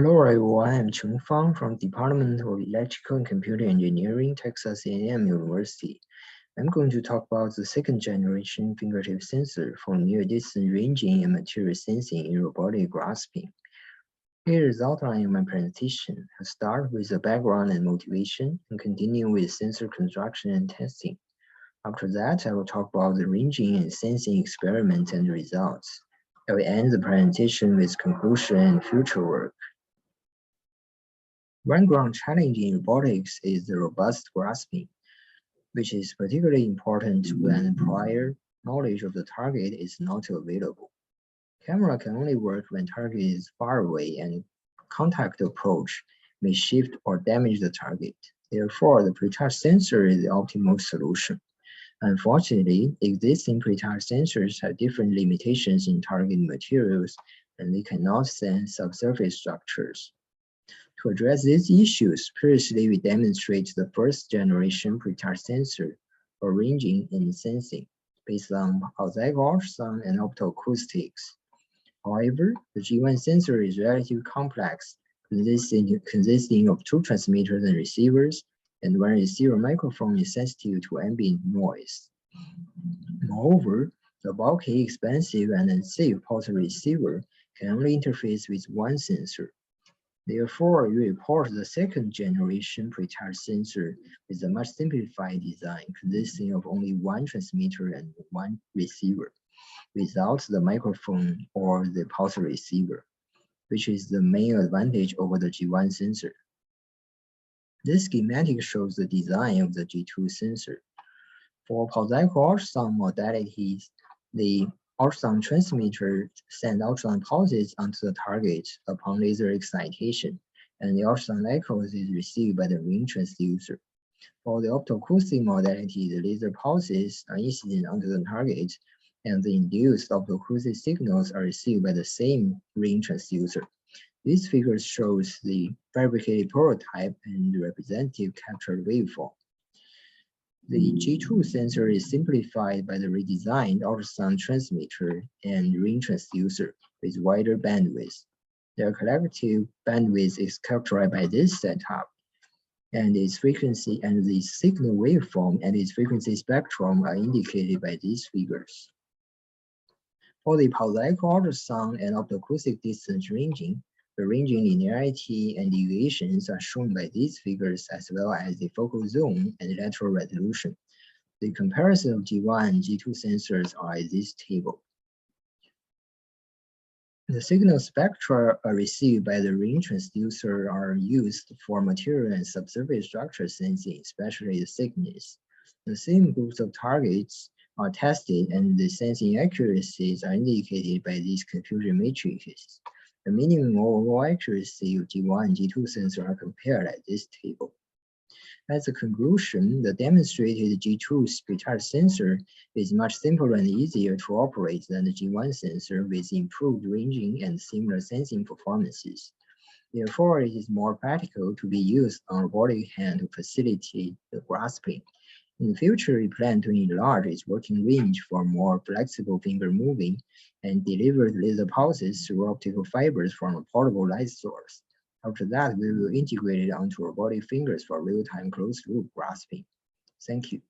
Hello everyone, I'm Cheng Fang from Department of Electrical and Computer Engineering, Texas A&M University. I'm going to talk about the second generation fingertip sensor for near-distance ranging and material sensing in robotic grasping. Here is the outline of my presentation. I'll start with the background and motivation and continue with sensor construction and testing. After that, I will talk about the ranging and sensing experiments and results. I will end the presentation with conclusion and future work. One ground challenge in robotics is the robust grasping, which is particularly important when prior knowledge of the target is not available. Camera can only work when target is far away and contact approach may shift or damage the target. Therefore, the pre-touch sensor is the optimal solution. Unfortunately, existing pre-touch sensors have different limitations in target materials and they cannot sense subsurface structures. To address these issues, previously we demonstrated the first generation pre-touch sensor for ranging and sensing based on outside ultrasound and optoacoustics. However, the G1 sensor is relatively complex, consisting of two transmitters and receivers, and one receiver microphone is sensitive to ambient noise. Moreover, the bulky, expensive, and unsafe pulse receiver can only interface with one sensor. Therefore, we report the second generation pre-touch sensor with a much simplified design consisting of only one transmitter and one receiver, without the microphone or the pulse receiver, which is the main advantage over the G1 sensor. This schematic shows the design of the G2 sensor. For pulsatile ultrasound modalities, the ultrasound transmitter sends ultrasound pulses onto the target upon laser excitation, and the ultrasound echoes is received by the ring transducer. For the optoacoustic modality, the laser pulses are incident onto the target, and the induced optoacoustic signals are received by the same ring transducer. This figure shows the fabricated prototype and the representative captured waveform. The G2 sensor is simplified by the redesigned ultrasound transmitter and ring transducer with wider bandwidth. Their collective bandwidth is characterized by this setup, and its frequency and the signal waveform and its frequency spectrum are indicated by these figures. For the pulsatile ultrasound and optoacoustic distance ranging, the ranging linearity and deviations are shown by these figures as well as the focal zone and lateral resolution. The comparison of G1 and G2 sensors are in this table. The signal spectra received by the ring transducer are used for material and subsurface structure sensing, especially the thickness. The same groups of targets are tested and the sensing accuracies are indicated by these confusion matrices. The minimum overall accuracy of G1 and G2 sensor are compared at this table. As a conclusion, the demonstrated G2 pre-touch sensor is much simpler and easier to operate than the G1 sensor with improved ranging and similar sensing performances. Therefore, it is more practical to be used on robotic hand to facilitate the grasping. In the future, we plan to enlarge its working range for more flexible finger moving and deliver laser pulses through optical fibers from a portable light source. After that, we will integrate it onto robotic fingers for real-time closed-loop grasping. Thank you.